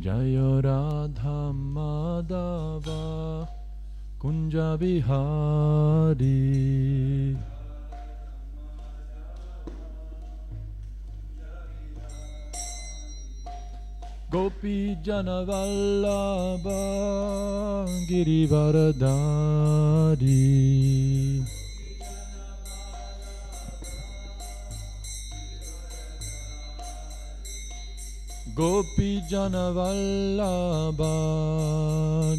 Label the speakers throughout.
Speaker 1: Jaya Radha Madhava Kunja Bihari. Gopi Jana Vallabha Girivaradari. Gopi Jana Vallabha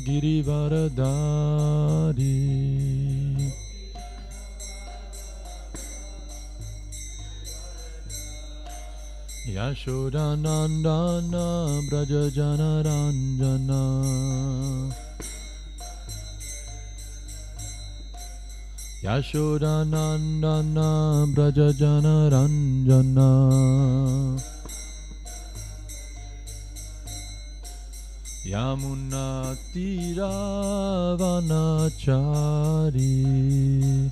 Speaker 1: Girivaradari. Yashodanandana Braja Jana Ranjana. Yashodanandana Braja Jana Ranjana. Yamuna Tiravanachari.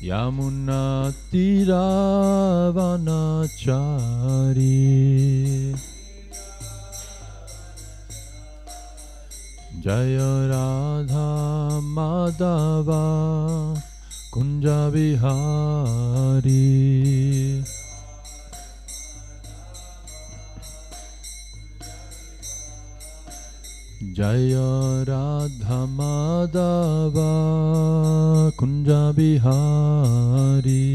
Speaker 1: Yamuna Tiravanachari. Jaya Radha Madhava Kunja Bihari. Jaya Radha Madhava Kunja Bihari.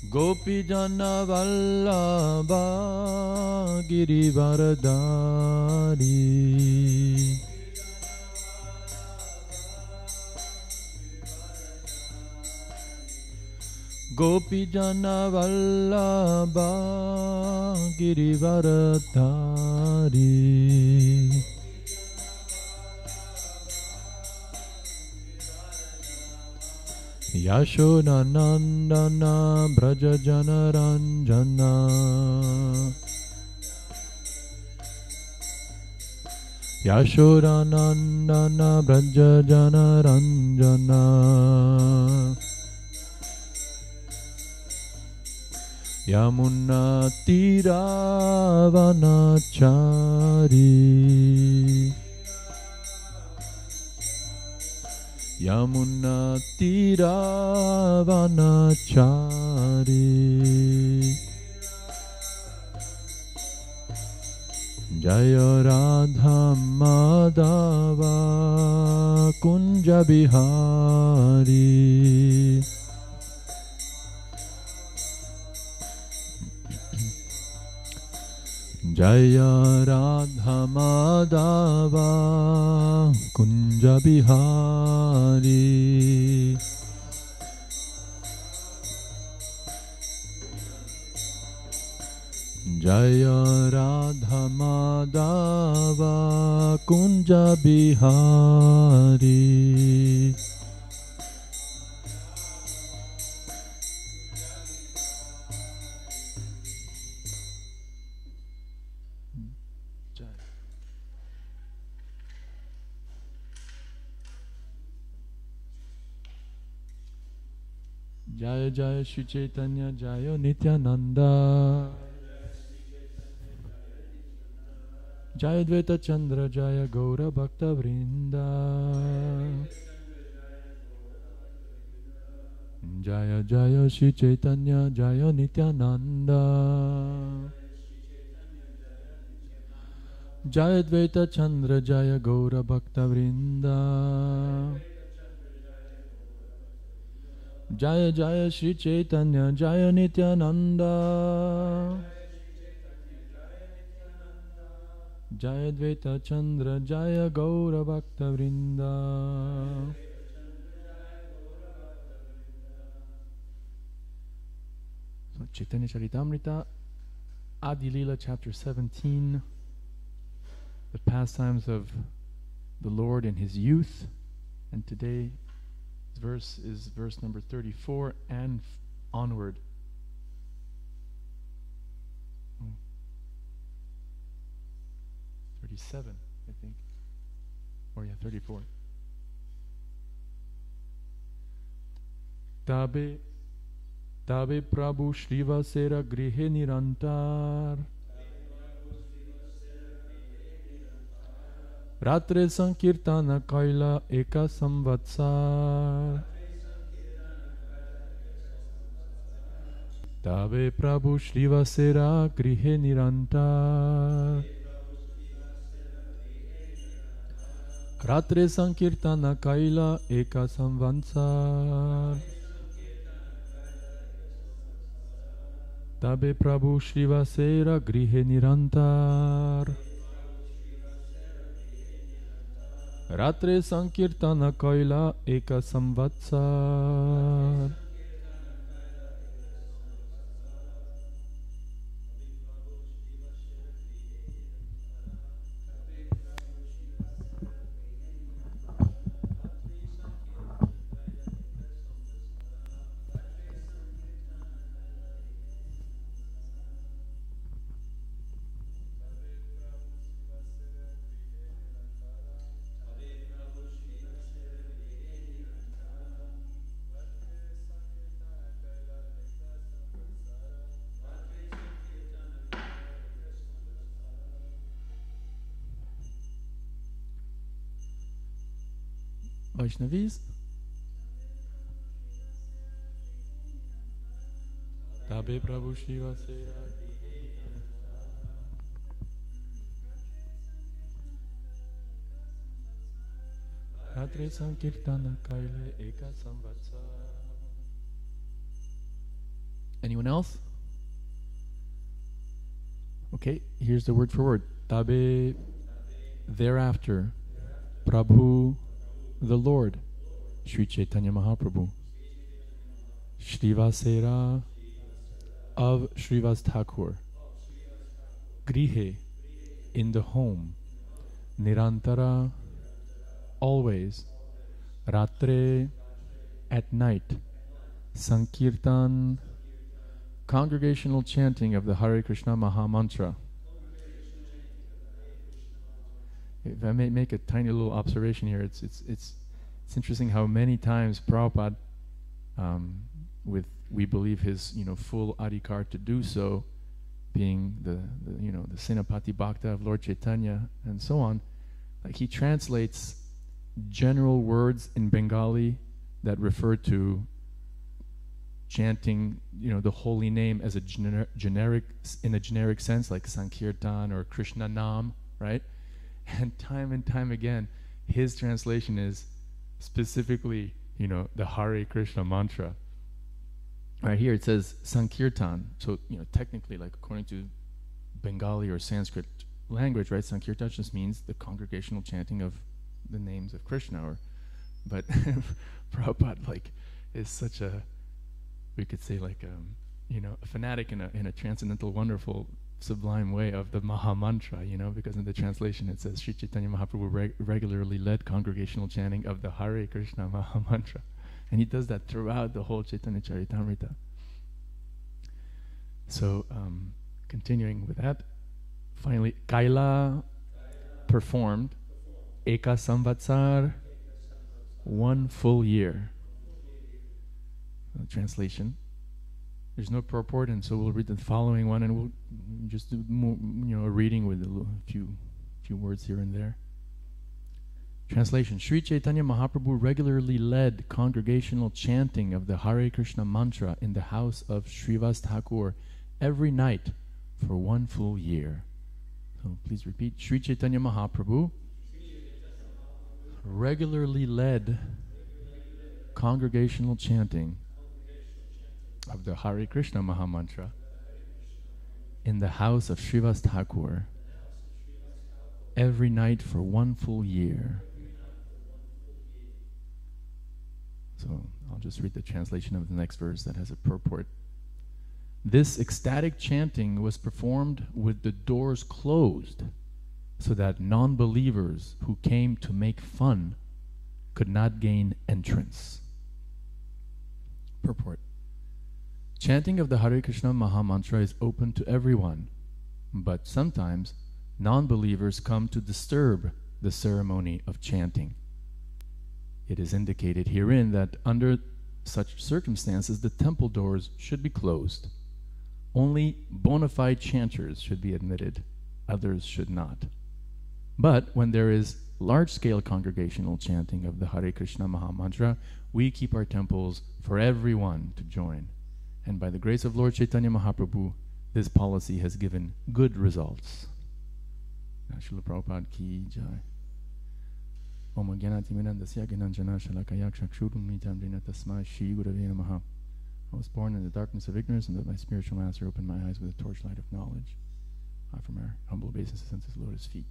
Speaker 1: Gopi Jana Vallabha Girivaradari. Gopi Jana Vallabha Girivaradari. Yashodanandana Braja Jana Ranjana. Yashodanandana Braja Jana Ranjana. Yamuna Tiravanachari. Yamuna Tiravanachari. Jaya Radha Madhava Kunja Bihari. Jaya Radha Madhava Kunja Bihari. Jaya Radha Madhava Kunja Bihari. Jaya Jaya Shri Chaitanya Jaya Nityananda. Jaya Dvaita Chandra Jaya Gaura Bhakta Vrinda. Jaya Jaya Shri Chaitanya Jaya Nityananda. Jaya Dvaita Chandra Jaya Gaura Bhakta Vrinda. Jaya Jaya Shri Chaitanya Jaya Nityananda. Jaya Dvaita Chandra Jaya Gaura Bhakta Vrinda. So Chaitanya Charitamrita, Adi Lila chapter 17, the pastimes of the Lord in his youth, and today's verse is verse number 34 and onward. 37, I think. Or yeah, 34. Tabe Prabhu Shrivasera Grihe Nirantar. Ratre Sankirtana Kaila Eka Samvatsar. Tabe Prabhu Shrivasera Grihe Nirantar. Ratre Sankirtana Kaila Eka Samvatsar. Tabe Prabhu Shrivasera Grihe Nirantar. Ratre Sankirtana Kaila Eka Samvatsar. Vaishnavis. Tabe Prabhu Shrivasera. Ratre Sankirtana Kaile Eka Samvatsa. Anyone else? Okay, here's the word for word. Tabe, thereafter, Prabhu, the Lord, Sri Chaitanya Mahaprabhu, Shrivasera, of Srivas Thakur, Grihe, in the home, Nirantara, always, Ratre, at night, Sankirtan, congregational chanting of the Hare Krishna Maha Mantra. If I may make a tiny little observation here, it's interesting how many times Prabhupada, with we believe his full adhikar to do so, being the Senapati Bhakta of Lord Chaitanya and so on, like he translates general words in Bengali that refer to chanting the holy name as a generic sense, like Sankirtan or Krishna Nam, right? And time again, his translation is specifically, the Hare Krishna mantra. Right here it says Sankirtan. So, technically, like according to Bengali or Sanskrit language, right? Sankirtan just means the congregational chanting of the names of Krishna. But Prabhupada, is such a, we could say, a fanatic in a transcendental, wonderful, sublime way of the Maha Mantra, because in the translation it says Sri Chaitanya Mahaprabhu regularly led congregational chanting of the Hare Krishna Maha Mantra. And he does that throughout the whole Chaitanya Charitamrita. So, continuing with that, finally, Kaila performed Eka Samvatsar, 1 full year. Translation. There's no purport, and so we'll read the following one, and we'll just do more, a reading with a few words here and there. Translation. Sri Chaitanya Mahaprabhu regularly led congregational chanting of the Hare Krishna mantra in the house of Srivas Thakur every night for 1 full year. So please repeat. Sri Chaitanya Mahaprabhu regularly led congregational chanting of the Hare Krishna Maha Mantra in the house of Srivas Thakur every night for 1 full year. So I'll just read the translation of the next verse that has a purport. This ecstatic chanting was performed with the doors closed so that non-believers who came to make fun could not gain entrance. Purport. Chanting of the Hare Krishna Maha Mantra is open to everyone, but sometimes non-believers come to disturb the ceremony of chanting. It is indicated herein that under such circumstances, the temple doors should be closed. Only bona fide chanters should be admitted, others should not. But when there is large-scale congregational chanting of the Hare Krishna Maha Mantra, we keep our temples for everyone to join. And by the grace of Lord Chaitanya Mahaprabhu, this policy has given good results. Srila Prabhupada ki jai. Om Gyanati Mirandasya Gyananjana Shalakayak Shakshurum Nitamrina Tasmai Shri Gurave Namaha. I was born in the darkness of ignorance, and that my spiritual master opened my eyes with a torchlight of knowledge. From our humble obeisances unto his lotus feet.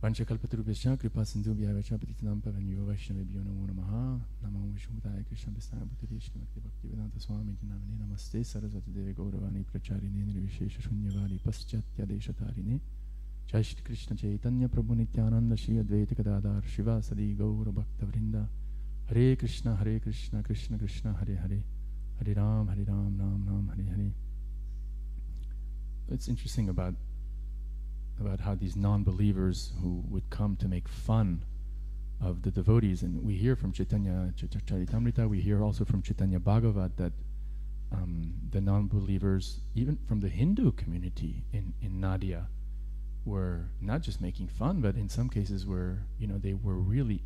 Speaker 1: Vanchakalpatarubhyascha kripa sindhubhya vacha patitanam pavanyo vaishnavibhyo namo namaha. Namo Vishnupadaya Krishna Vistaya Bhuttariya Shrimati Bhaktivedanta Swami Namane Namaste Saraswati Devi Gauravani Pracharine Nirvishesha Shunyavadi Paschatya Deshatarine. Jai Shri Krishna Chaitanya Prabhu Nityananda Shri Advaita Gadadhar Shiva Sadi Gaura Bhakta Vrinda. Hare Krishna Krishna Krishna Hare Hare. Hare Ram Ram Ram Hare Hare. It's interesting about how these non-believers who would come to make fun of the devotees, and we hear from Chaitanya Charitamrita, we hear also from Chaitanya Bhagavat that the non-believers, even from the Hindu community in Nadia, were not just making fun, but in some cases were, they were really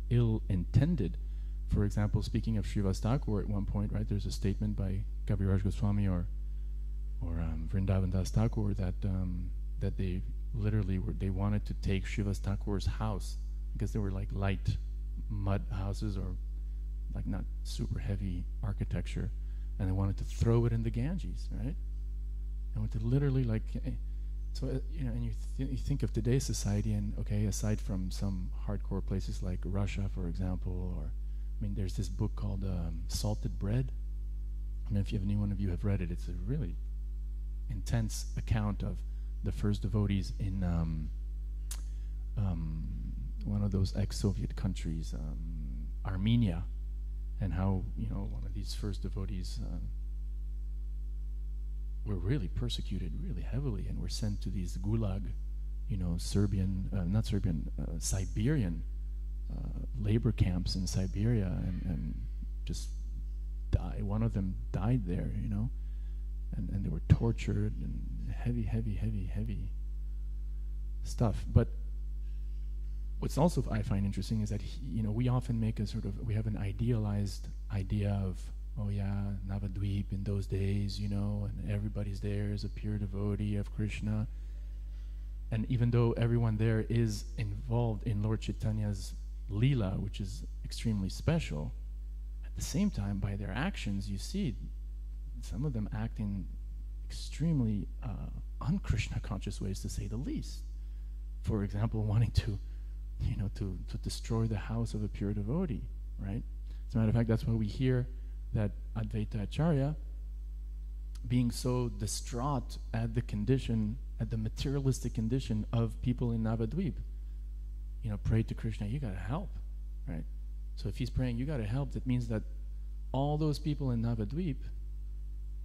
Speaker 1: ill-intended. For example, speaking of Srivas Thakur at one point, right, there's a statement by Kaviraj Goswami or Vrindavan Das Thakur that they literally they wanted to take Srivas Thakur's house because they were like light mud houses or like not super heavy architecture, and they wanted to throw it in the Ganges, right? And wanted to literally and you think of today's society, and okay, aside from some hardcore places like Russia, for example, or there's this book called Salted Bread. If any one of you have read it, it's a really intense account of the first devotees in one of those ex-Soviet countries, Armenia, and how one of these first devotees were really persecuted really heavily and were sent to these gulag, Siberian labor camps in Siberia, and just die. One of them died there, and they were tortured and heavy stuff. But what's also I find interesting is that we often make we have an idealized idea of, oh yeah, Navadvip in those days, and everybody's there is a pure devotee of Krishna. And even though everyone there is involved in Lord Chaitanya's Leela, which is extremely special, at the same time, by their actions, you see some of them act in extremely un-Krishna conscious ways, to say the least. For example, wanting to destroy the house of a pure devotee, right? As a matter of fact, that's why we hear that Advaita Acharya, being so distraught at the materialistic condition of people in Navadvip, prayed to Krishna, you gotta help, right? So if he's praying, you gotta help, that means that all those people in Navadvip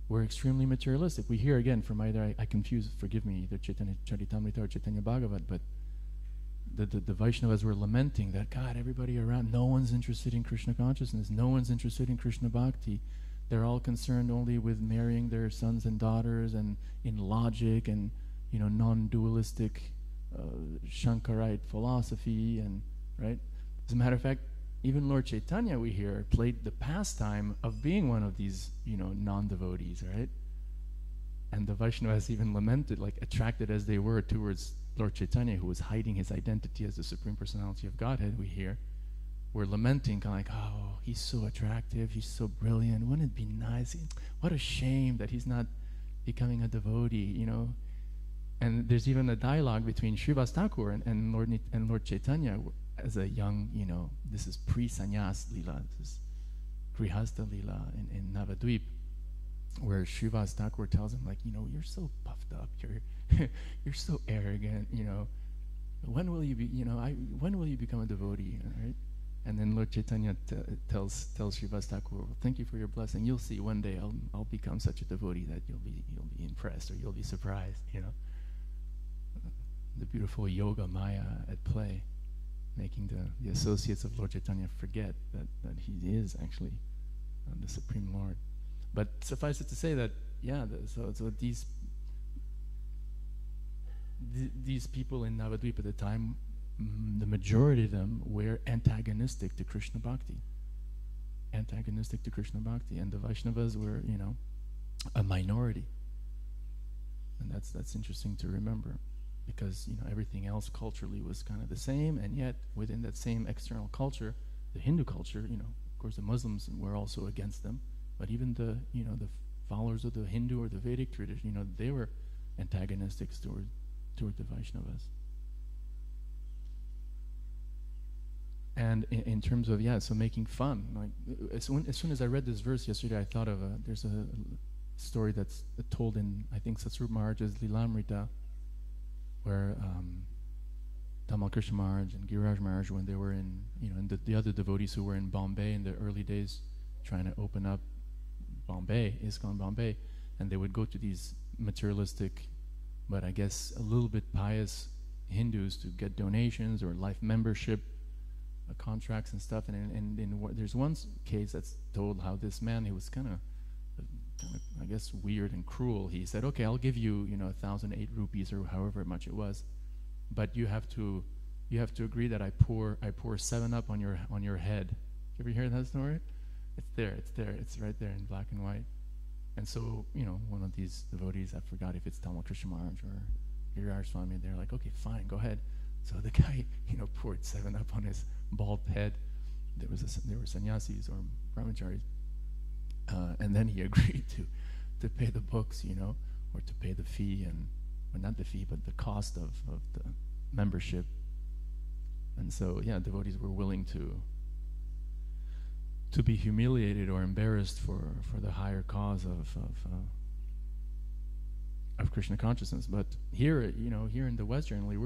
Speaker 1: were extremely materialistic. We hear again from either, I confuse, forgive me, either Chaitanya Charitamrita or Chaitanya Bhagavat, but the Vaishnavas were lamenting that, God, everybody around, no one's interested in Krishna consciousness, no one's interested in Krishna bhakti. They're all concerned only with marrying their sons and daughters and in logic and, non-dualistic Shankarite philosophy, and right? As a matter of fact, even Lord Chaitanya, we hear, played the pastime of being one of these, non-devotees, right? And the Vaishnavas even lamented, attracted as they were towards Lord Chaitanya, who was hiding his identity as the Supreme Personality of Godhead, we hear, were lamenting, kind of oh, he's so attractive, he's so brilliant, wouldn't it be nice? What a shame that he's not becoming a devotee, And there's even a dialogue between Srivas Thakur and Lord Chaitanya as a young, this is pre-sannyas lila, this is grihastha lila in Navadvip, where Srivas Thakur tells him, you're so puffed up, you're so arrogant, when will you be, when will you become a devotee, right? And then Lord Chaitanya tells Srivas Thakur, well, thank you for your blessing. You'll see one day I'll become such a devotee that you'll be impressed, or you'll be surprised, The beautiful yoga maya at play. making the associates of Lord Chaitanya forget that he is actually the Supreme Lord. But suffice it to say that, yeah, so these people in Navadvip at the time, the majority of them were antagonistic to Krishna Bhakti. Antagonistic to Krishna Bhakti. And the Vaishnavas were, a minority. And that's interesting to remember, because, everything else culturally was kind of the same, and yet within that same external culture, the Hindu culture, of course the Muslims were also against them, but even the followers of the Hindu or the Vedic tradition, they were antagonistic toward the Vaishnavas. And in terms of, so making fun, like as soon as I read this verse yesterday, I thought of there's a story that's told in, I think, Satsrup Maharaj's Lilamrita, where Tamal Krishna Maharaj and Giriraj Maharaj, when they were in, and the other devotees who were in Bombay in the early days, trying to open up Bombay, ISKCON Bombay, and they would go to these materialistic, but I guess a little bit pious Hindus to get donations or life membership contracts and stuff. And there's one case that's told how this man, he was kind of, I guess, weird and cruel. He said, okay, I'll give you, 1,008 rupees or however much it was, but you have to agree that I pour 7-Up on your head. You ever hear that story? It's right there in black and white. And so, one of these devotees, I forgot if it's Tamal Krishna Maharaj or Giriraj Swami, they're like, okay, fine, go ahead. So the guy, poured 7-Up on his bald head. There were sannyasis or brahmacharis. And then he agreed to pay the books, or to pay the fee, or not the fee, but the cost of the membership. And so, devotees were willing to be humiliated or embarrassed for the higher cause of Krishna consciousness. But here in the West, generally,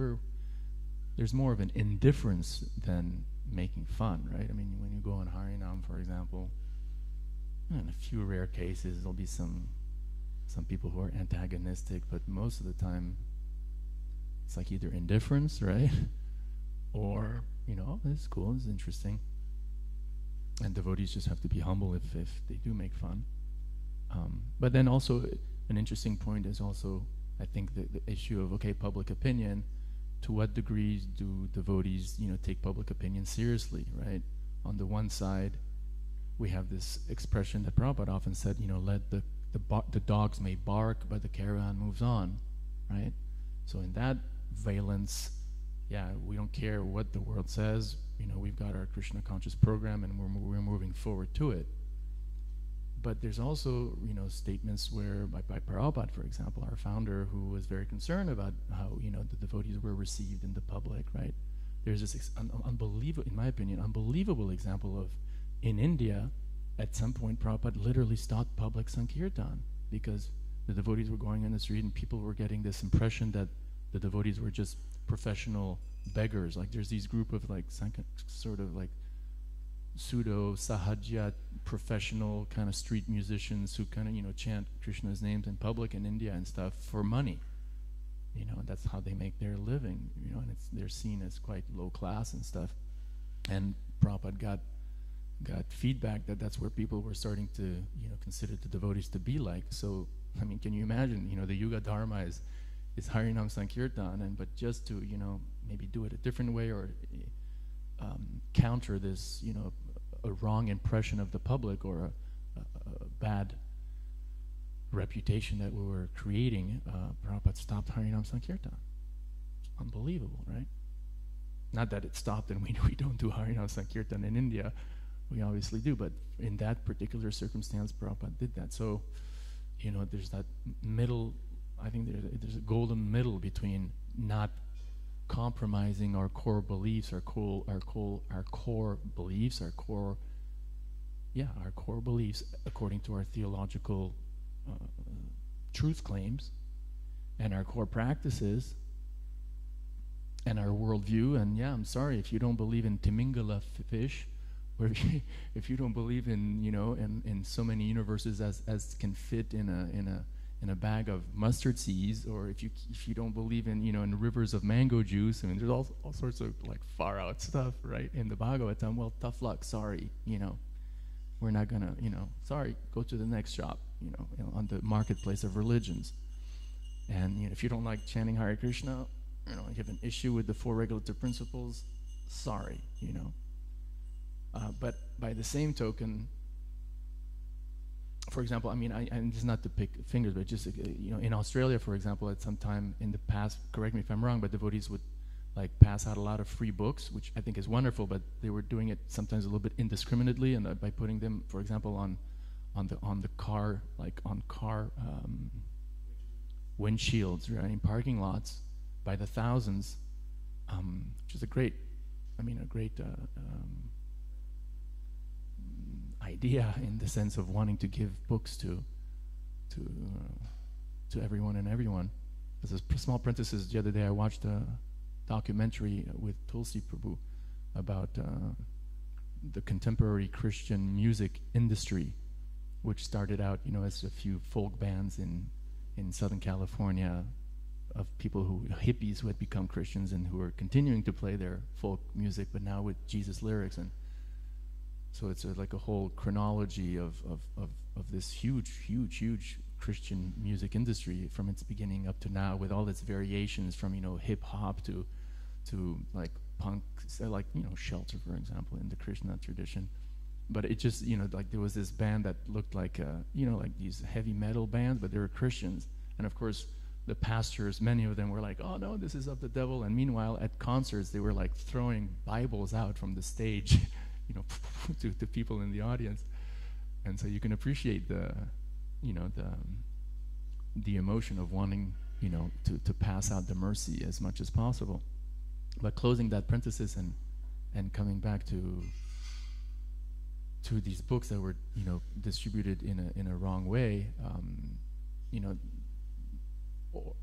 Speaker 1: there's more of an indifference than making fun, right? I mean, when you go on Harinam, for example, in a few rare cases, there'll be some people who are antagonistic, but most of the time, it's like either indifference, right? Or, this is cool, this is interesting. And devotees just have to be humble if they do make fun. But then also, an interesting point is also, I think, the issue of, okay, public opinion. To what degrees do devotees, take public opinion seriously, right? On the one side, we have this expression that Prabhupada often said, let the dogs may bark, but the caravan moves on, right? So in that valence, we don't care what the world says. We've got our Krishna conscious program, and we're moving forward to it. But there's also, statements where, by Prabhupada, for example, our founder, who was very concerned about how, the devotees were received in the public, right? There's this unbelievable, in my opinion, unbelievable example of, in India, at some point, Prabhupada literally stopped public Sankirtan because the devotees were going in the street and people were getting this impression that the devotees were just professional beggars. Like there's these group of sort of pseudo sahajya professional kind of street musicians who kind of chant Krishna's names in public in India and stuff for money, and that's how they make their living, and they're seen as quite low class and stuff. And Prabhupada got feedback that that's where people were starting to consider the devotees to be like. So I mean, can you imagine, the Yuga Dharma is Harinam Sankirtan, but just to maybe do it a different way or counter this a wrong impression of the public or a bad reputation that we were creating, Prabhupada stopped Harinam Sankirtan. Unbelievable, right? Not that it stopped and we don't do Harinam Sankirtan in India. We obviously do, but in that particular circumstance, Prabhupada did that. So, there's that middle, I think there's a golden middle between not compromising our core beliefs, our core beliefs according to our theological truth claims and our core practices and our worldview. And I'm sorry if you don't believe in Timingala fish, or if you don't believe in in so many universes as can fit in in a bag of mustard seeds, or if you don't believe in, in rivers of mango juice. I mean, there's all sorts of like far out stuff, right, in the Bhagavatam. Well, tough luck, sorry, we're not gonna, sorry, go to the next shop, on the marketplace of religions. And if you don't like chanting Hare Krishna, you have an issue with the 4 regulative principles, sorry, but by the same token, for example, I mean, and this is not to pick fingers, but just, in Australia, for example, at some time in the past, correct me if I'm wrong, but devotees would like pass out a lot of free books, which I think is wonderful, but they were doing it sometimes a little bit indiscriminately, and by putting them, for example, on the car, like on car windshields, right, in parking lots by the thousands, which is a great idea in the sense of wanting to give books to everyone and everyone. As a small parenthesis, the other day I watched a documentary with Tulsi Prabhu about the contemporary Christian music industry, which started out, as a few folk bands in Southern California of people hippies who had become Christians and who are continuing to play their folk music, but now with Jesus lyrics. And so it's like a whole chronology of this huge Christian music industry from its beginning up to now, with all its variations from hip hop to like punk, like Shelter, for example, in the Krishna tradition. But it just like there was this band that looked like like these heavy metal bands, but they were Christians. And of course the pastors, many of them were like, oh no, this is of the devil. And meanwhile at concerts they were like throwing Bibles out from the stage to people in the audience. And so you can appreciate the emotion of wanting to pass out the mercy as much as possible. But closing that parenthesis and coming back to these books that were distributed in a wrong way, or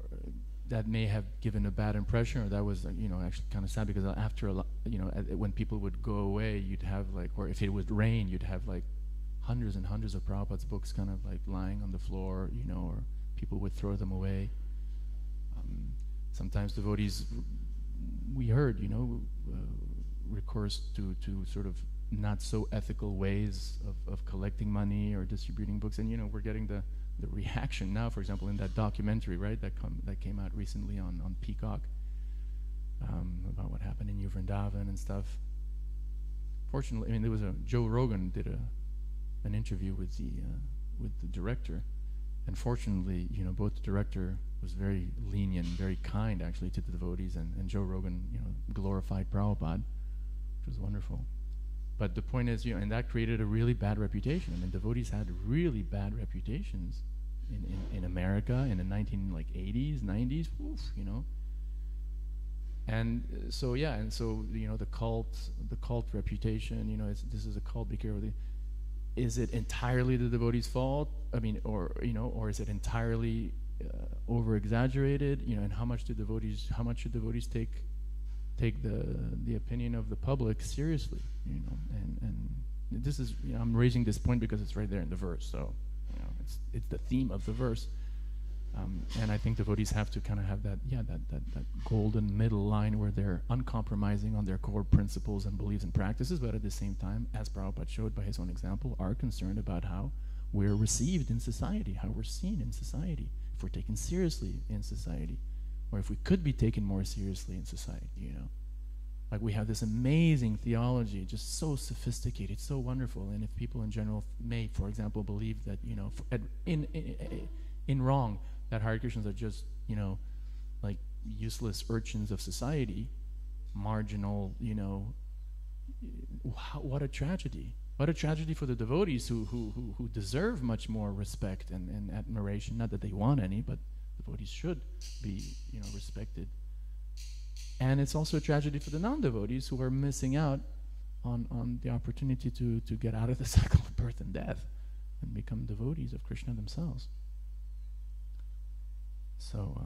Speaker 1: that may have given a bad impression, or that was actually kind of sad, because after a lot, when people would go away, you'd have like, or if it would rain, you'd have like hundreds and hundreds of Prabhupada's books kind of like lying on the floor, or people would throw them away. Sometimes devotees, we heard, recourse to sort of not so ethical ways of collecting money or distributing books, and we're getting the reaction now, for example, in that documentary, right, that came out recently on Peacock, about what happened in New Vrindavan and stuff. Fortunately, I mean, there was Joe Rogan did an interview with the director, and fortunately, both the director was very lenient, very kind actually to the devotees, and Joe Rogan, glorified Prabhupada, which was wonderful. But the point is, and that created a really bad reputation. I mean, devotees had really bad reputations in America in the 1980s, 90s, And so the cult reputation, this is a cult, be careful. Is it entirely the devotee's fault? I mean, or is it entirely over exaggerated? And how much should devotees take the opinion of the public seriously? And this is, I'm raising this point because it's right there in the verse. So it's the theme of the verse. And I think devotees have to kind of have that golden middle line where they're uncompromising on their core principles and beliefs and practices, but at the same time, as Prabhupada showed by his own example, are concerned about how we're received in society, how we're seen in society, if we're taken seriously in society, or if we could be taken more seriously in society, Like we have this amazing theology, just so sophisticated, so wonderful, and if people in general may, for example, believe that, in wrong, that Hare Krishnas are just, like useless urchins of society, marginal, what a tragedy. What a tragedy for the devotees who deserve much more respect and admiration. Not that they want any, but devotees should be, respected. And it's also a tragedy for the non-devotees who are missing out on the opportunity to get out of the cycle of birth and death and become devotees of Krishna themselves. So,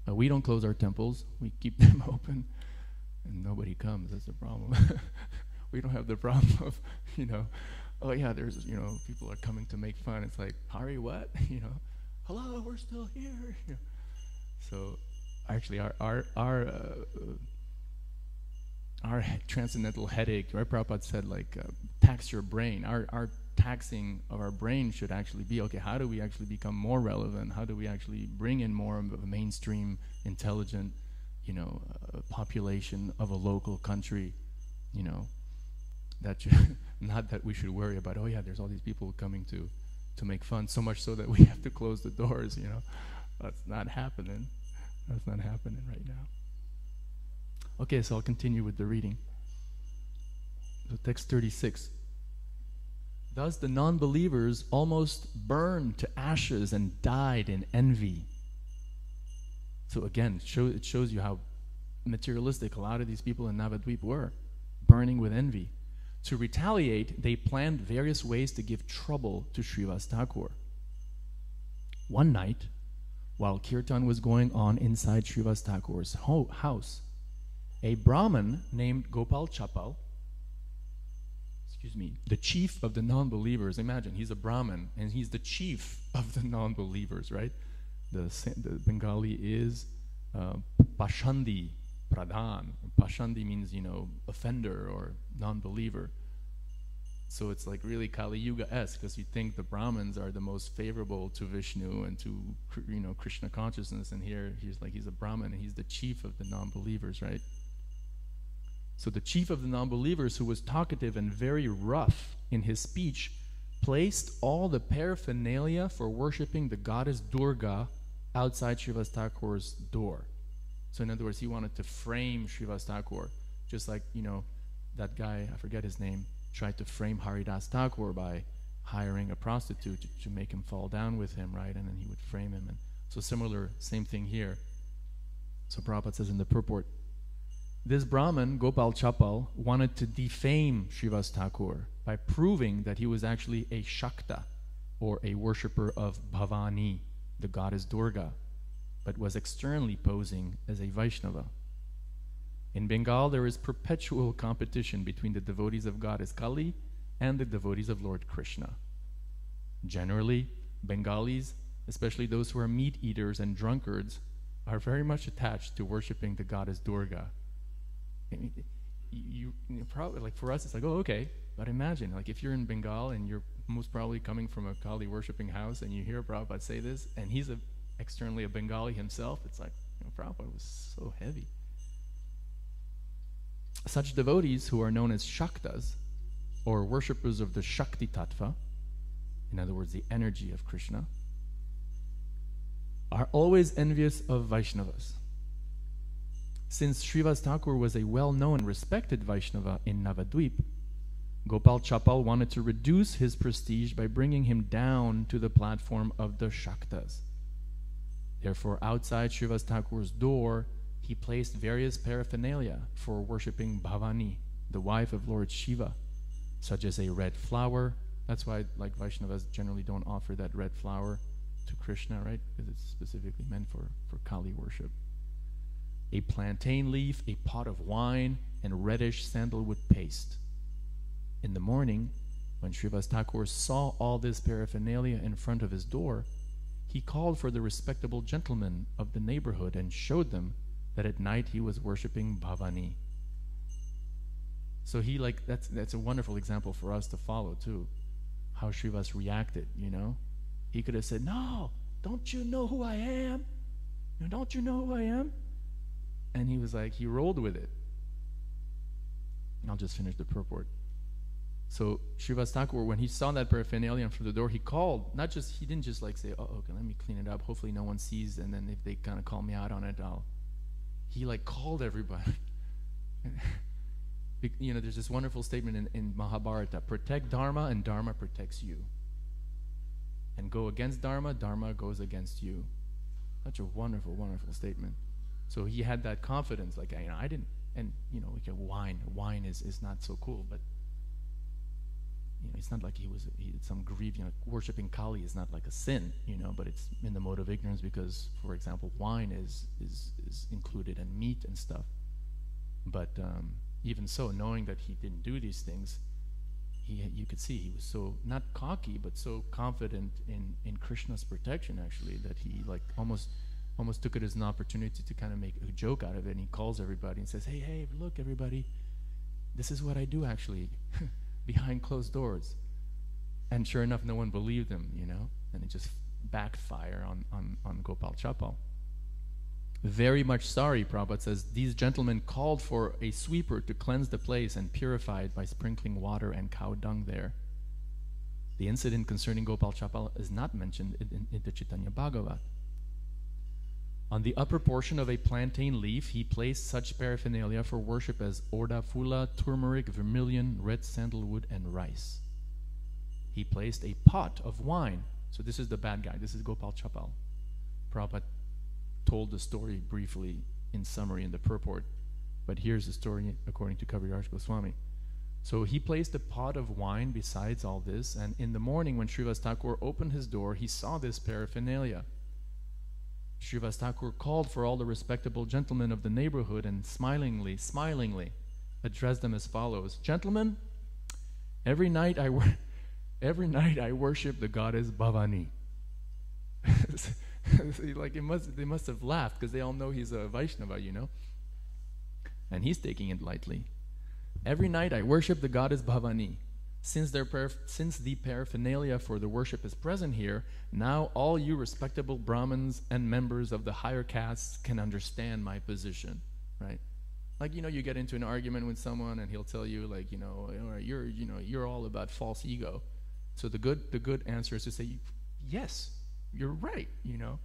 Speaker 1: we don't close our temples. We keep them open, and nobody comes. That's the problem. We don't have the problem of, oh yeah, there's, people are coming to make fun. It's like, Hari, what? hello, we're still here. So actually our transcendental headache, right? Prabhupada said, like, tax your brain. Our taxing of our brain should actually be, okay, how do we actually become more relevant? How do we actually bring in more of a mainstream, intelligent, population of a local country, that not that we should worry about, oh yeah, there's all these people coming to make fun, so much so that we have to close the doors, That's not happening. That's not happening right now. Okay, so I'll continue with the reading. So text 36. Thus the non-believers almost burned to ashes and died in envy. So again, it shows you how materialistic a lot of these people in Navadvip were, burning with envy. To retaliate, they planned various ways to give trouble to Srivas Thakur. One night, while kirtan was going on inside Srivas Thakur's house, a Brahmin named Gopal Chapal, the chief of the non-believers, imagine, he's a Brahmin, and he's the chief of the non-believers, right? The Bengali is Pashandi Pradhan. Pashandi means, offender or non-believer. So it's like really Kali Yuga-esque, because you think the Brahmins are the most favorable to Vishnu and to, Krishna consciousness, and here he's a Brahmin, and he's the chief of the non-believers, right? So the chief of the non-believers, who was talkative and very rough in his speech, placed all the paraphernalia for worshipping the goddess Durga outside Srivas Thakur's door. So in other words, he wanted to frame Srivas Thakur, just like, that guy, I forget his name, tried to frame Haridas Thakur by hiring a prostitute to make him fall down with him, right? And then he would frame him. And so same thing here. So Prabhupada says in the purport, this Brahmin, Gopal Chapal, wanted to defame Srivas Thakur by proving that he was actually a Shakta, or a worshipper of Bhavani, the goddess Durga, but was externally posing as a Vaishnava. In Bengal, there is perpetual competition between the devotees of goddess Kali and the devotees of Lord Krishna. Generally, Bengalis, especially those who are meat eaters and drunkards, are very much attached to worshipping the goddess Durga. I mean, you probably, like, for us, it's like, oh, okay. But imagine, like, if you're in Bengal and you're most probably coming from a Kali worshipping house and you hear Prabhupada say this, and he's externally a Bengali himself, it's like, Prabhupada was so heavy. Such devotees, who are known as Shaktas, or worshippers of the Shakti Tattva, in other words, the energy of Krishna, are always envious of Vaishnavas. Since Srivas Thakur was a well-known and respected Vaishnava in Navadvip, Gopal Chapal wanted to reduce his prestige by bringing him down to the platform of the Shaktas. Therefore, outside Srivas Thakur's door, he placed various paraphernalia for worshipping Bhavani, the wife of Lord Shiva, such as a red flower. That's why, like, Vaishnavas generally don't offer that red flower to Krishna, right? Because it's specifically meant for Kali worship. A plantain leaf, a pot of wine, and reddish sandalwood paste. In the morning, when Srivas Thakur saw all this paraphernalia in front of his door, he called for the respectable gentlemen of the neighborhood and showed them that at night he was worshipping Bhavani. So that's a wonderful example for us to follow too, how Srivas reacted, He could have said, no, don't you know who I am? Don't you know who I am? And he was like, he rolled with it. And I'll just finish the purport. So Srivas Thakur, when he saw that paraphernalia from the door, he called. He didn't just like say, oh, okay, let me clean it up. Hopefully no one sees, and then if they kind of call me out on it, he called everybody. There's this wonderful statement in Mahabharata, protect Dharma and Dharma protects you. And go against Dharma, Dharma goes against you. Such a wonderful, wonderful statement. So he had that confidence, like, I didn't, and, wine is not so cool, but, it's not like he did some grief, worshipping Kali is not like a sin, but it's in the mode of ignorance because, for example, wine is included in meat and stuff. But even so, knowing that he didn't do these things, you could see he was so, not cocky, but so confident in Krishna's protection, actually, that he like almost took it as an opportunity to kind of make a joke out of it. And he calls everybody and says, hey, look, everybody, this is what I do actually behind closed doors. And sure enough, no one believed him, you know, and it just backfired on Gopal Chapal. Very much sorry, Prabhupada says, these gentlemen called for a sweeper to cleanse the place and purify it by sprinkling water and cow dung there. The incident concerning Gopal Chapal is not mentioned in the Chaitanya Bhagavat. On the upper portion of a plantain leaf, he placed such paraphernalia for worship as orda fula, turmeric, vermilion, red sandalwood, and rice. He placed a pot of wine. So this is the bad guy. This is Gopal Chapal. Prabhupada told the story briefly in summary in the purport, but here's the story according to Kaviraj Goswami. So he placed a pot of wine besides all this, and in the morning when Srivas Thakur opened his door, he saw this paraphernalia. Srivas Thakur called for all the respectable gentlemen of the neighborhood and smilingly addressed them as follows: Gentlemen, every night I worship the goddess Bhavani. Like they must have laughed because they all know he's a Vaishnava, you know. And he's taking it lightly. Every night I worship the goddess Bhavani. Since the paraphernalia for the worship is present here, now all you respectable Brahmins and members of the higher castes can understand my position, right? Like, you know, you get into an argument with someone and he'll tell you, like, you know, you're all about false ego. So the good answer is to say, yes, you're right, you know,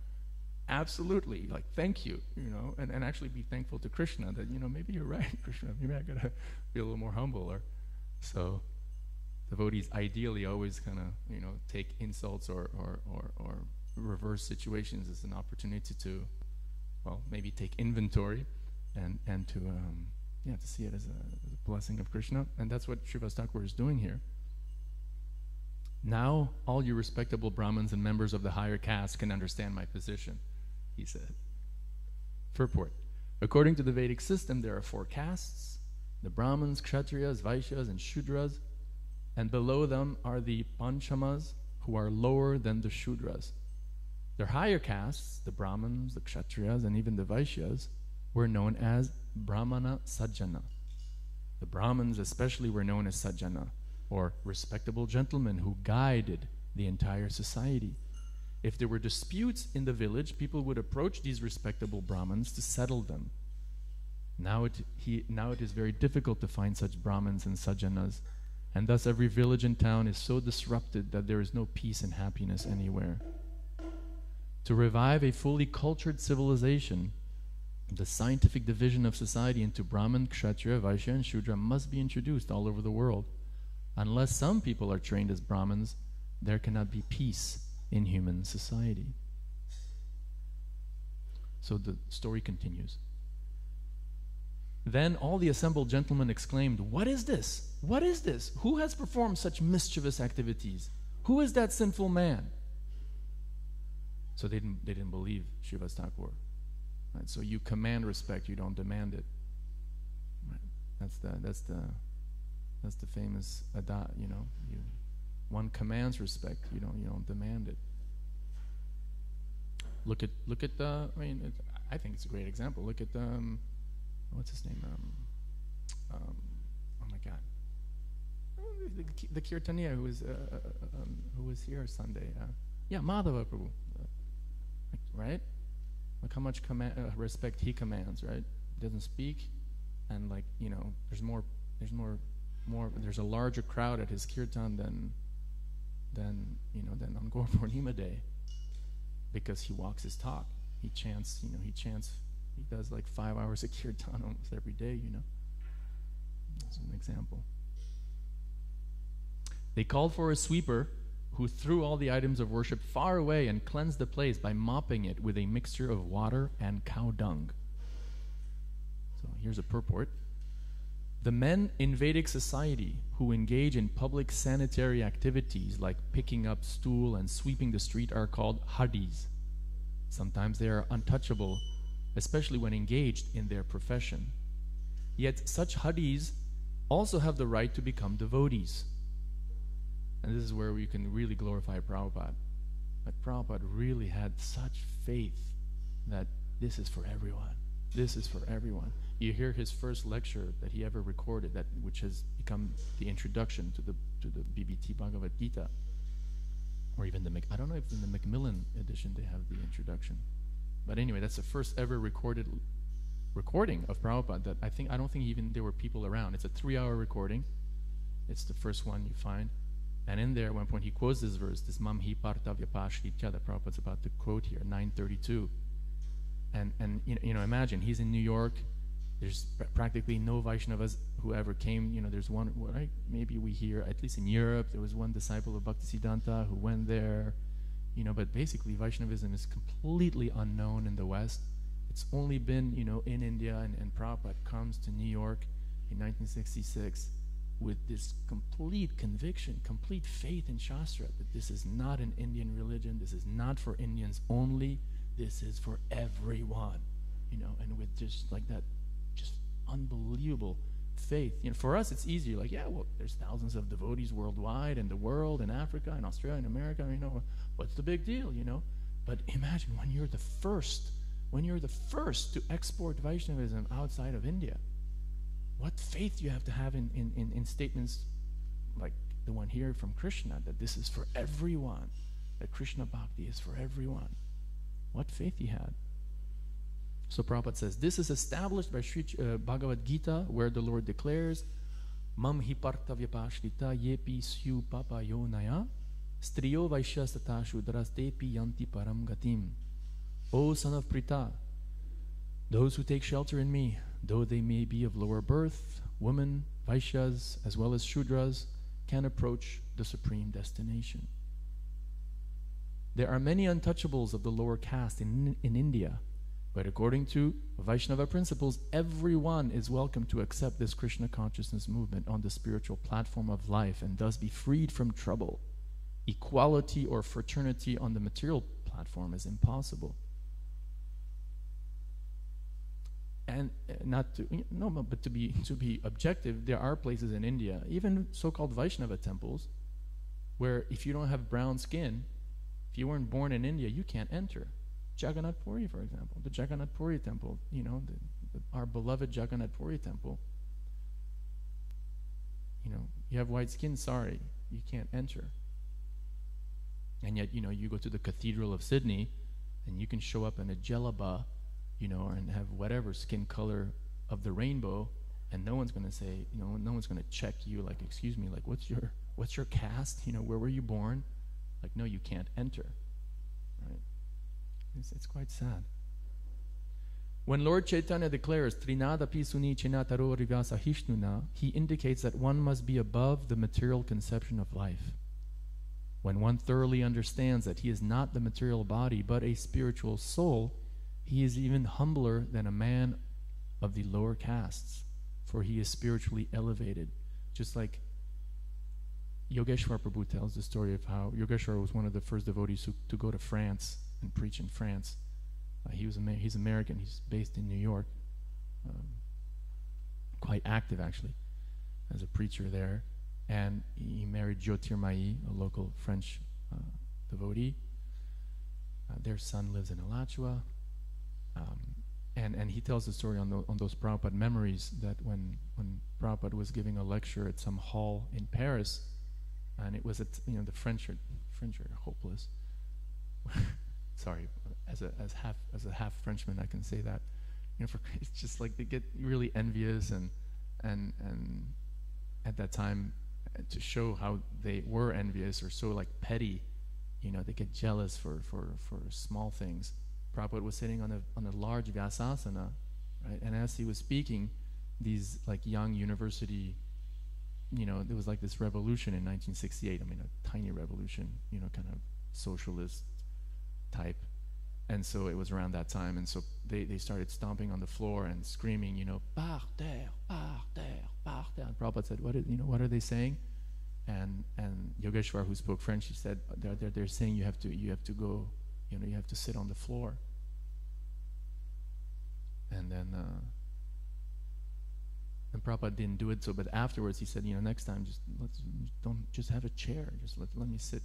Speaker 1: absolutely, like, thank you, you know, and actually be thankful to Krishna that, you know, maybe you're right, Krishna, maybe I gotta be a little more humble. Or so devotees ideally always kind of, you know, take insults or reverse situations as an opportunity to, well, maybe take inventory and to see it as a blessing of Krishna. And that's what Srivas Thakur is doing here. Now all you respectable Brahmins and members of the higher caste can understand my position, he said. Purport. According to the Vedic system, there are 4 castes: the Brahmins, Kshatriyas, Vaishyas, and Shudras, and below them are the Panchamas, who are lower than the Shudras. Their higher castes, the Brahmins, the Kshatriyas, and even the Vaishyas, were known as Brahmana Sajjana. The Brahmins especially were known as Sajjana, or respectable gentlemen who guided the entire society. If there were disputes in the village, people would approach these respectable Brahmins to settle them. Now it is very difficult to find such Brahmins and Sajjanas, and thus every village and town is so disrupted that there is no peace and happiness anywhere. To revive a fully cultured civilization, the scientific division of society into Brahman, Kshatriya, Vaishya, and Shudra must be introduced all over the world. Unless some people are trained as Brahmins, there cannot be peace in human society. So the story continues. Then all the assembled gentlemen exclaimed, "What is this? What is this? Who has performed such mischievous activities? Who is that sinful man?" So they didn't believe Srivas Thakur. Right? So you command respect, you don't demand it. Right? That's the famous adat, you know. One commands respect, you don't demand it. Look at the. I think it's a great example. Look at what's his name? Oh my God. The Kirtaniya who was here Sunday. Madhava Prabhu. Right? Look how much respect he commands. Right? He doesn't speak, and there's a larger crowd at his kirtan than on Gaur Purnima Day, because he walks his talk. He chants. He does like 5 hours of kirtan almost every day. That's an example. They called for a sweeper who threw all the items of worship far away and cleansed the place by mopping it with a mixture of water and cow dung. So here's a purport. The men in Vedic society who engage in public sanitary activities like picking up stool and sweeping the street are called hadis. Sometimes they are untouchable, especially when engaged in their profession. Yet such hadis also have the right to become devotees. And this is where we can really glorify Prabhupada. But Prabhupada really had such faith that this is for everyone. This is for everyone. You hear his first lecture that he ever recorded, which has become the introduction to the BBT Bhagavad Gita, or even I don't know if in the Macmillan edition they have the introduction. But anyway, that's the first ever recording of Prabhupada that I don't think even there were people around. It's a 3-hour recording. It's the first one you find. And in there, when he quotes this verse, this Mam hi partavya pashrita that Prabhupada's about to quote here, 932. And imagine, he's in New York. There's practically no Vaishnavas who ever came. There's one, right? Maybe we hear, at least in Europe, there was one disciple of Bhaktisiddhanta who went there. But basically Vaishnavism is completely unknown in the West. It's only been, in India, and Prabhupada comes to New York in 1966 with this complete conviction, complete faith in Shastra, that this is not an Indian religion, this is not for Indians only, this is for everyone, and with just like that, just unbelievable faith. For us it's easier, like, yeah, well, there's thousands of devotees worldwide, in the world, in Africa, in Australia, in America, what's the big deal, But imagine when you're the first to export Vaishnavism outside of India, what faith you have to have in statements like the one here from Krishna, that this is for everyone, that Krishna Bhakti is for everyone. What faith he had. So Prabhupada says, this is established by Sri Bhagavad Gita, where the Lord declares, Mam hi partavya pashrita yepi syu papa yonaya striyo vaishyastata shudras tepi yanti param gatim. O son of Prita, those who take shelter in me, though they may be of lower birth, women, Vaishyas, as well as Shudras, can approach the supreme destination. There are many untouchables of the lower caste in India, but according to Vaishnava principles, everyone is welcome to accept this Krishna consciousness movement on the spiritual platform of life and thus be freed from trouble. Equality or fraternity on the material platform is impossible. And but to be objective, there are places in India, even so-called Vaishnava temples, where if you don't have brown skin, if you weren't born in India, you can't enter. Jagannath Puri, for example, the Jagannath Puri temple, our beloved Jagannath Puri temple. You have white skin, sorry, you can't enter. And yet, you go to the Cathedral of Sydney, and you can show up in a jalaba, and have whatever skin color of the rainbow, and no one's going to say, no one's going to check you, like, excuse me, like, what's your caste? Where were you born? Like, no, you can't enter. Right? It's quite sad. When Lord Chaitanya declares Trinadapi suni chinataro rivasa hishnuna, he indicates that one must be above the material conception of life. When one thoroughly understands that he is not the material body but a spiritual soul, he is even humbler than a man of the lower castes, for he is spiritually elevated. Just like Yogeshwar Prabhu tells the story of how Yogeshwar was one of the first devotees to go to France and preach in France. He's American. He's based in New York. Quite active, actually, as a preacher there. And he married Jyotirmayi, a local French devotee. Their son lives in Alachua. And he tells the story on those Prabhupada memories that when Prabhupada was giving a lecture at some hall in Paris, and it was at the French are hopeless. Sorry, as a half Frenchman, I can say that. It's just like they get really envious and at that time, to show how they were envious or so like petty, they get jealous for small things. Prabhupada was sitting on a large Vyasasana, right? And as he was speaking, these like young university, there was like this revolution in 1968. I mean, a tiny revolution, kind of socialist type. And so it was around that time. And so they started stomping on the floor and screaming, par terre, par terre, par terre. And Prabhupada said, what are they saying? And Yogeshwar, who spoke French, he said, they're saying you have to go, you have to sit on the floor. And then And Prabhupada didn't do it, so but afterwards he said, next time don't just have a chair, just let me sit,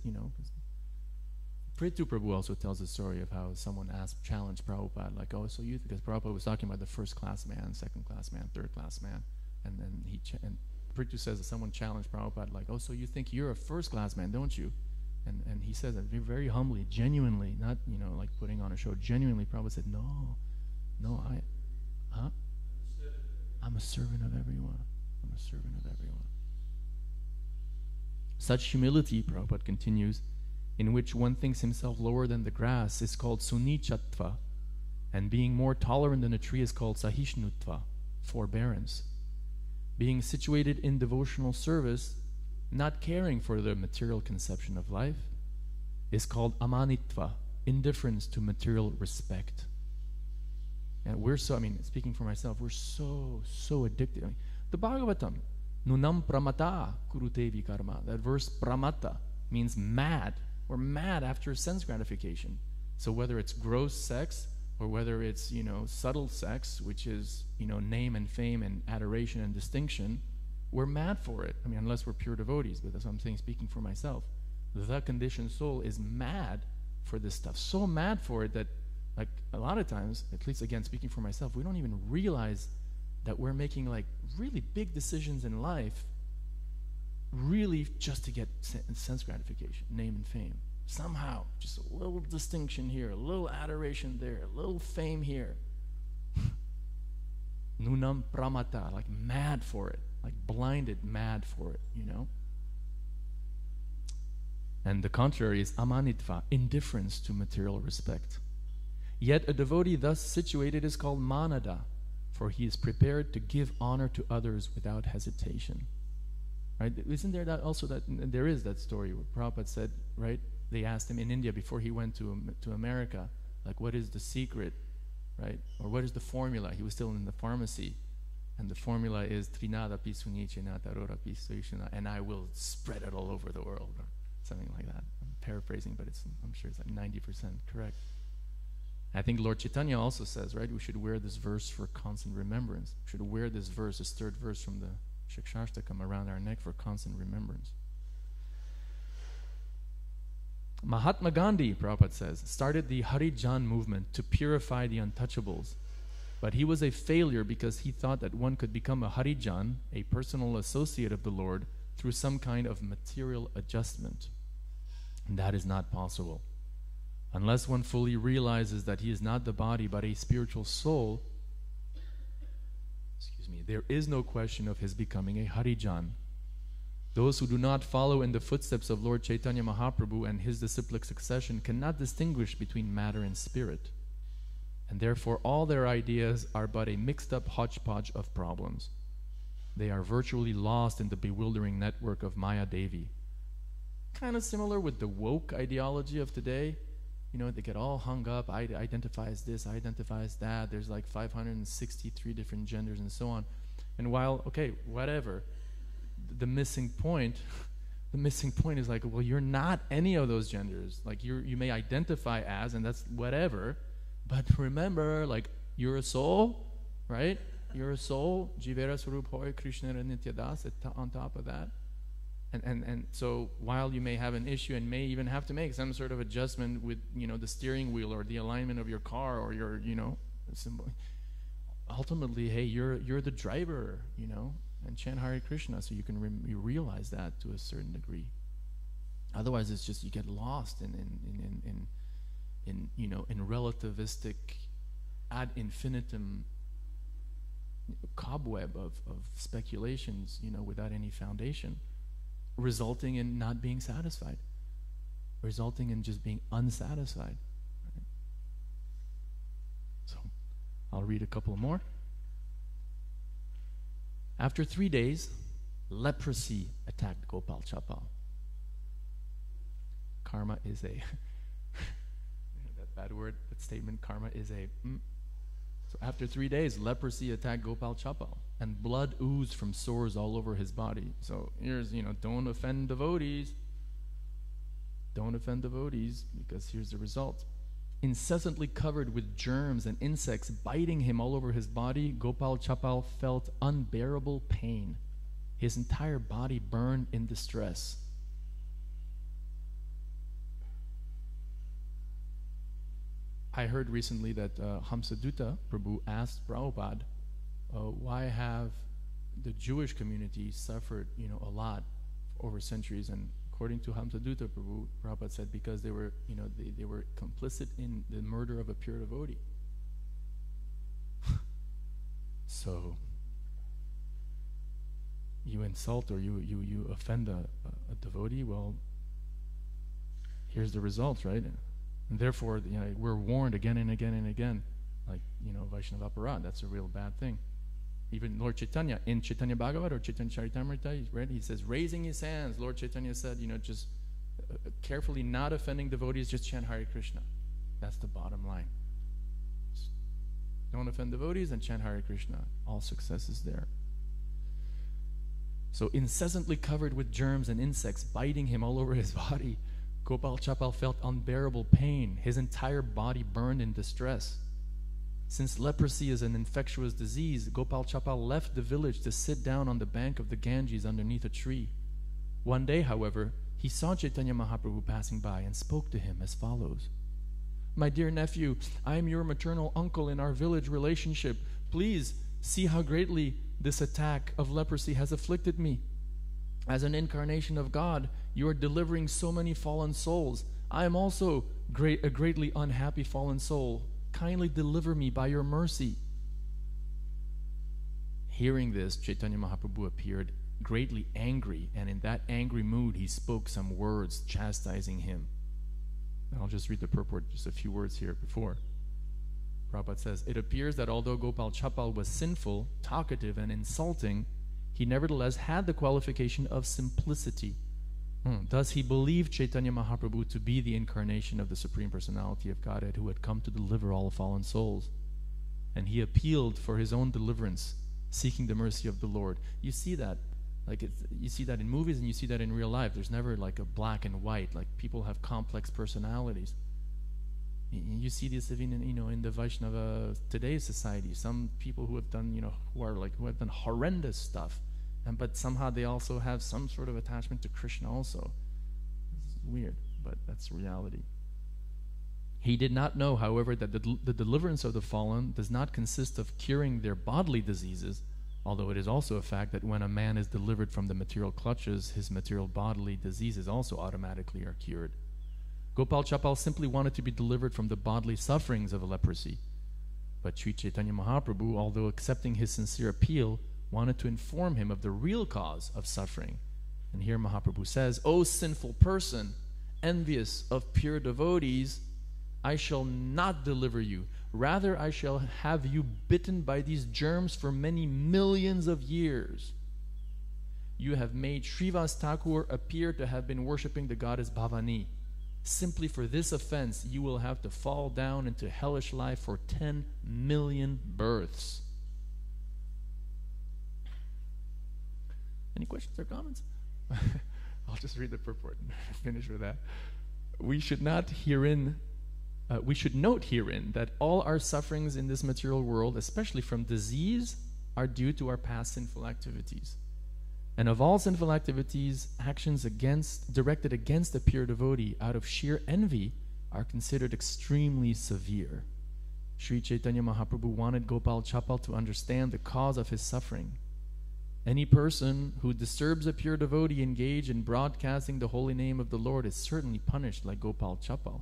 Speaker 1: Prithu Prabhu also tells the story of how someone challenged Prabhupada, like, oh, so you, because Prabhupada was talking about the first class man, second class man, third class man, and then and Prithu says that someone challenged Prabhupada, like, oh, so you think you're a first class man, don't you? And he says that very humbly, genuinely, not, like putting on a show, genuinely, Prabhupada said, no, I'm a servant of everyone. I'm a servant of everyone. Such humility, Prabhupada continues, in which one thinks himself lower than the grass, is called sunichatva, and being more tolerant than a tree is called sahishnutva, forbearance. Being situated in devotional service, not caring for the material conception of life, is called amanitva, indifference to material respect. And we're so, speaking for myself, we're so addicted. The Bhagavatam, nunam pramata kurutevi karma. That verse pramata means mad. We're mad after sense gratification. So whether it's gross sex or whether it's, subtle sex, which is, name and fame and adoration and distinction, we're mad for it. Unless we're pure devotees, but that's what I'm saying, speaking for myself. The conditioned soul is mad for this stuff. So mad for it that, like, a lot of times, at least again, speaking for myself, we don't even realize that we're making, like, really big decisions in life really just to get sense gratification, name and fame. Somehow, just a little distinction here, a little adoration there, a little fame here. Nunam pramata, like mad for it, like blinded mad for it, And the contrary is amanitva, indifference to material respect. Yet a devotee thus situated is called manada, for he is prepared to give honor to others without hesitation. Right? Isn't there that also that there is that story where Prabhupada said, right? They asked him in India before he went to America, like, what is the secret, right? Or what is the formula? He was still in the pharmacy, and the formula is Trinada Pisuniche Natarora Pisuishana, and I will spread it all over the world, or something like that. I'm paraphrasing, but I'm sure it's like 90% correct. I think Lord Chaitanya also says, right, we should wear this verse for constant remembrance. We should wear this verse, this third verse from the Shikshashtakam, around our neck for constant remembrance. Mahatma Gandhi, Prabhupada says, started the Harijan movement to purify the untouchables. But he was a failure because he thought that one could become a Harijan, a personal associate of the Lord, through some kind of material adjustment. And that is not possible. Unless one fully realizes that he is not the body but a spiritual soul, there is no question of his becoming a Harijan. Those who do not follow in the footsteps of Lord Chaitanya Mahaprabhu and his disciplic succession cannot distinguish between matter and spirit. And therefore all their ideas are but a mixed-up hodgepodge of problems. They are virtually lost in the bewildering network of Maya Devi. Kind of similar with the woke ideology of today. They get all hung up. I identify as this, I identify as that. There's like 563 different genders and so on. And while, okay, whatever, the missing point is like, well, you're not any of those genders. Like, you may identify as, and that's whatever, but remember, like, you're a soul, right? You're a soul. Jivera Swarup Hoy Krishna Nityadas on top of that. And so while you may have an issue and may even have to make some sort of adjustment with, the steering wheel or the alignment of your car or your, ultimately, hey, you're the driver, and chant Hare Krishna, so you realize that to a certain degree. Otherwise, it's just you get lost in relativistic ad infinitum cobweb of speculations, without any foundation, resulting in not being satisfied, resulting in just being unsatisfied. Right? So I'll read a couple more. After 3 days, leprosy attacked Gopal Chapal. Karma is a that bad word, that statement, karma is a So after 3 days, leprosy attacked Gopal Chapal, and blood oozed from sores all over his body. So here's, don't offend devotees. Don't offend devotees, because here's the result. incessantly covered with germs and insects biting him all over his body, Gopal Chapal felt unbearable pain. His entire body burned in distress. I heard recently that Hamsadutta Prabhu asked Prabhupada, why have the Jewish community suffered, a lot over centuries? And according to Hamsadutta Prabhu, Prabhupada said because they were, they were complicit in the murder of a pure devotee. So you insult or you offend a devotee, well, here's the results, right? And therefore, we're warned again and again and again, like, Vaishnava Aparad, that's a real bad thing. Even Lord Chaitanya, in Chaitanya Bhagavat or Chaitanya Charitamrita, right, he says, raising his hands, Lord Chaitanya said, just carefully not offending devotees, just chant Hare Krishna. That's the bottom line. Just don't offend devotees and chant Hare Krishna. All success is there. So incessantly covered with germs and insects biting him all over his body, Gopal Chapal felt unbearable pain. His entire body burned in distress. Since leprosy is an infectious disease, Gopal Chapal left the village to sit down on the bank of the Ganges underneath a tree. One day, however, he saw Chaitanya Mahaprabhu passing by and spoke to him as follows. My dear nephew, I am your maternal uncle in our village relationship. Please see how greatly this attack of leprosy has afflicted me. As an incarnation of God, you are delivering so many fallen souls. I am also a greatly unhappy fallen soul. Kindly deliver me by your mercy. Hearing this, Chaitanya Mahaprabhu appeared greatly angry, and in that angry mood he spoke some words chastising him. And I'll just read the purport, just a few words here before. Prabhupada says, it appears that although Gopal Chapal was sinful, talkative, and insulting, he nevertheless had the qualification of simplicity. Thus he believed Chaitanya Mahaprabhu to be the incarnation of the Supreme Personality of Godhead who had come to deliver all fallen souls. And he appealed for his own deliverance, seeking the mercy of the Lord. You see that. You see that in movies and you see that in real life. There's never like a black and white. Like people have complex personalities. You see this even in the Vaishnava today's society. Some people who have done who have done horrendous stuff, but somehow they also have some sort of attachment to Krishna also. It's weird, but that's reality. He did not know, however, that the deliverance of the fallen does not consist of curing their bodily diseases, although it is also a fact that when a man is delivered from the material clutches, his material bodily diseases also automatically are cured. Gopal Chapal simply wanted to be delivered from the bodily sufferings of leprosy. But Sri Chaitanya Mahaprabhu, although accepting his sincere appeal, wanted to inform him of the real cause of suffering. And here Mahaprabhu says, O sinful person, envious of pure devotees, I shall not deliver you. Rather, I shall have you bitten by these germs for many millions of years. You have made Srivas Thakur appear to have been worshipping the goddess Bhavani. Simply for this offense, you will have to fall down into hellish life for 10 million births. Any questions or comments? I'll just read the purport and finish with that. We should note herein that all our sufferings in this material world, especially from disease, are due to our past sinful activities. And of all sinful activities, actions directed against a pure devotee out of sheer envy are considered extremely severe. Sri Chaitanya Mahaprabhu wanted Gopal Chapal to understand the cause of his suffering. Any person who disturbs a pure devotee engaged in broadcasting the holy name of the Lord is certainly punished like Gopal Chapal.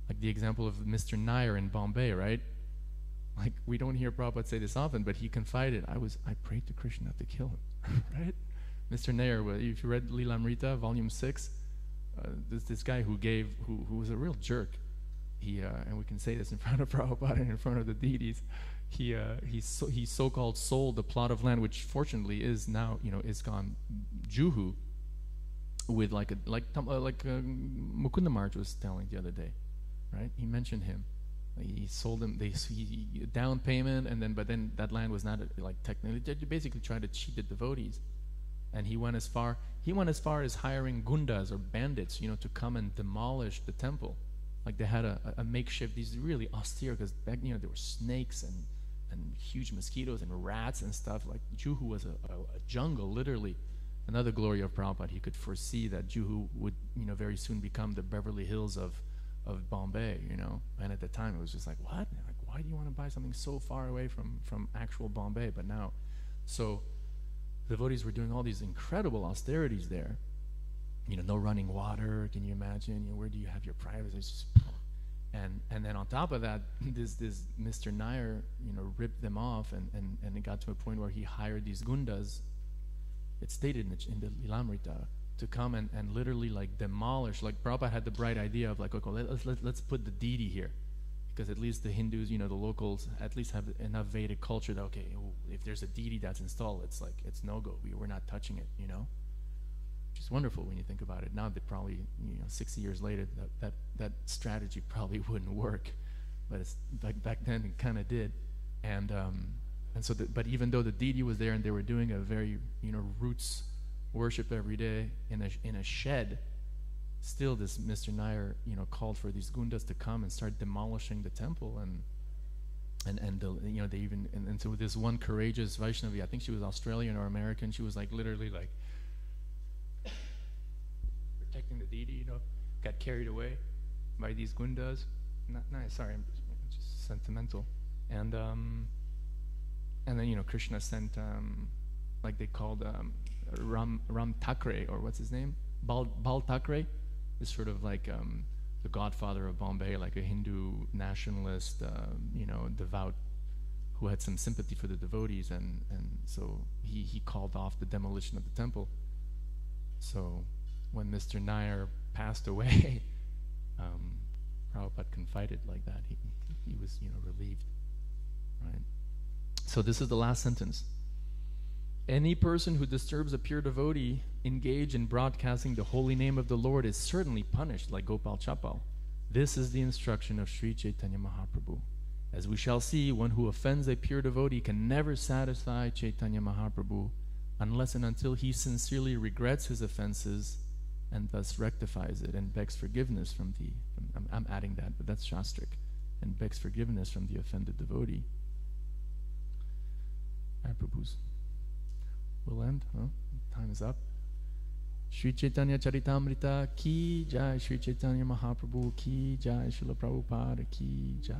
Speaker 1: Like the example of Mr. Nair in Bombay, right? Like, we don't hear Prabhupada say this often, but he confided, I prayed to Krishna to kill him, right? Mr. Nair, if you read Lilamrita, volume 6, this guy who was a real jerk. And we can say this in front of Prabhupada and in front of the deities. He so-called sold the plot of land, which fortunately is now, ISKCON Juhu, with like Mukunda Maharaj was telling the other day, right? He mentioned him. He sold him. He down payment, but then that land was not technically. They basically tried to cheat the devotees, and he went as far as hiring gundas or bandits, to come and demolish the temple. Like they had a makeshift, these really austere, because back, there were snakes and huge mosquitoes and rats and stuff. Like Juhu was a jungle, literally. Another glory of Prabhupada, he could foresee that Juhu would, very soon become the Beverly Hills of Bombay, And at the time, it was just like, what? Like, why do you want to buy something so far away from actual Bombay? But now, so the devotees were doing all these incredible austerities there. No running water. Can you imagine? Where do you have your privacy? And then on top of that, this Mr. Nair, ripped them off, and it got to a point where he hired these gundas. It's stated in the Lilamrita to come and literally like demolish. Like Prabhupada had the bright idea of like, okay, let's put the deity here, because at least the Hindus, the locals, at least have enough Vedic culture that if there's a deity that's installed, it's like it's no go. We're not touching it, Which is wonderful when you think about it. Now that probably 60 years later, that strategy probably wouldn't work, but it's like back then it kind of did, and so but even though the deity was there and they were doing a very roots worship every day in a shed, still this Mr. Nair called for these gundas to come and start demolishing the temple, and they even and so this one courageous Vaishnavi, I think she was Australian or American, she was like literally like protecting the deity, got carried away by these gundas. Not nice, sorry, I'm just sentimental. And then Krishna sent like they called Ram Thakre, or what's his name, Bal Thakre, is sort of like the godfather of Bombay, like a Hindu nationalist, devout, who had some sympathy for the devotees, and so he called off the demolition of the temple. So when Mr. Nair passed away, Prabhupada confided like that. He was relieved, right? So this is the last sentence. Any person who disturbs a pure devotee engaged in broadcasting the holy name of the Lord is certainly punished, like Gopal Chapal. This is the instruction of Sri Chaitanya Mahaprabhu. As we shall see, one who offends a pure devotee can never satisfy Chaitanya Mahaprabhu unless and until he sincerely regrets his offenses and thus rectifies it and begs forgiveness from the, I'm adding that, but that's Shastric, and begs forgiveness from the offended devotee. Mahaprabhu's. We'll end, huh? Time is up. Sri Chaitanya Charitamrita ki jai, Sri Chaitanya Mahaprabhu ki jai, Srila Prabhupada ki jai.